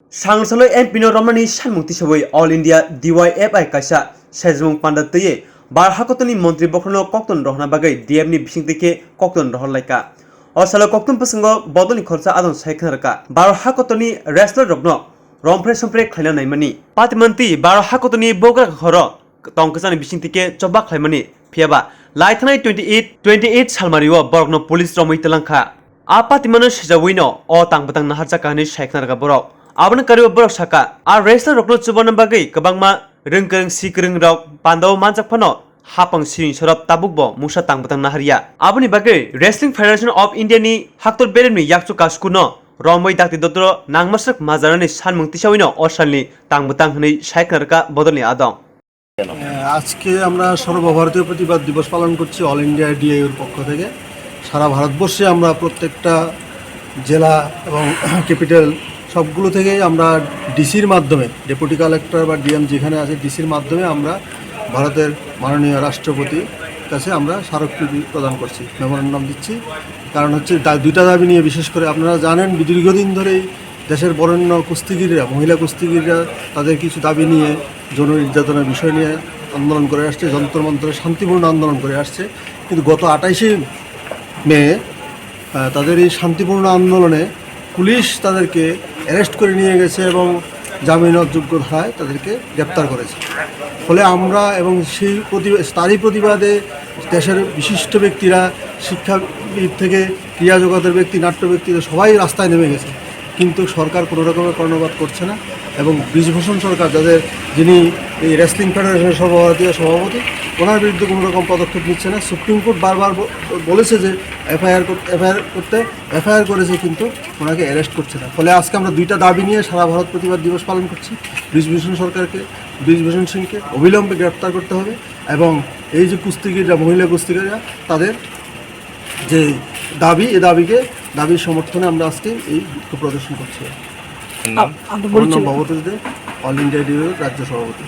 Sangsaloi and Pino Romani Shanmukti Sawai All India DYFI Kaisa Sejmung Pandataye Bar Hakotoni Montri Bokrono Kokton Rohna Bagai DMni Bishingtike Kokton Roholaika Osalo Kokton Pasango Bodoni Korsa Adon Saikanarka Bar Hakotoni Wrestlerrokno Romphre Sophre Khwlai Naimani Patimanti Bar Hakotoni Boga Khoro Tongkasan Bishingtike Chobak Khaimani Piaba Laithanai 28 Salmariwa Borgno Police Romoi Telangka Apatimano Sejawino O Tangbatang Naharja Kahani Saikanarka Borok Abang kariwa borok saka a Wrestlerrokno chubana bagai kabangma rengkeng sikreng rok pandau manjak phano hapang siring sorop tabukbo musa tangbatang naharia aboni bagai Wrestling Federation of India ni haktor beremni yakchu kaskuno romoi dakti dotro nangmasak majarani sanmung tisawino osalni tangbatang hnei saiknarka bodoni adong আজকে আমরা সর্বভারতীয় প্রতিবাদ দিবস পালন করছি all India ডিআইইউর পক্ষ থেকে সারা ভারতবর্ষে আমরা প্রত্যেকটা জেলা এবং ক্যাপিটাল সবগুলো থেকে আমরা ডিসির মাধ্যমে ডেপুটি কালেক্টর বা ডিএম যেখানে আছে ডিসির মাধ্যমে আমরা ভারতের মাননীয় রাষ্ট্রপতির কাছে আমরা স্মারকলিপি প্রদান করছি মেমোরেন্ডাম দিচ্ছি কারণ হচ্ছে দুইটা দাবি নিয়ে বিশেষ করে আপনারা জানেন দীর্ঘদিন ধরেই দেশের বরেণ্য কুস্তিগিররা মহিলা কুস্তিগিররা তাদের কিছু দাবি নিয়ে যৌন নির্যাতনের বিষয় নিয়ে আন্দোলন করে আসছে যন্ত্র মন্ত্রে শান্তিপূর্ণ আন্দোলন করে আসছে কিন্তু গত 28শে মে তাদের এই শান্তিপূর্ণ আন্দোলনে পুলিশ তাদেরকে অ্যারেস্ট করে নিয়ে গেছে এবং জামিন অযোগ্য ধারায় তাদেরকে গ্রেপ্তার করেছে ফলে আমরা এবং সেই তারই প্রতিবাদে দেশের বিশিষ্ট ব্যক্তিরা শিক্ষাবিদ থেকে ক্রীড়া জগতের ব্যক্তি নাট্য ব্যক্তিরা সবাই রাস্তায় নেমে গেছে কিন্তু সরকার কোনো রকমের কর্ণপাত করছে না এবং বৃজভূষণ সরকার যিনি এই রেসলিং ফেডারেশনের সর্বভারতীয় সভাপতি ওনার বিরুদ্ধে কোনো রকম পদক্ষেপ নিচ্ছে না সুপ্রিম কোর্ট বারবার বলেছে যে এফআইআর করেছে কিন্তু ওনাকে অ্যারেস্ট করছে না ফলে আজকে আমরা দুইটা দাবি নিয়ে সারা ভারত প্রতিবাদ দিবস পালন করছি বৃজভূষণ বৃজভূষণ সিংকে অবিলম্বে গ্রেপ্তার করতে হবে এবং এই যে কুস্তিগিররা মহিলা কুস্তিগিররা তাদের যে দাবি এই দাবির সমর্থনে আমরা আজকে এই বিক্ষোভ প্রদর্শন করছি। আমার নাম ববতী দে অল ইন্ডিয়া ডিআইইউর রাজ্য সভাপতি।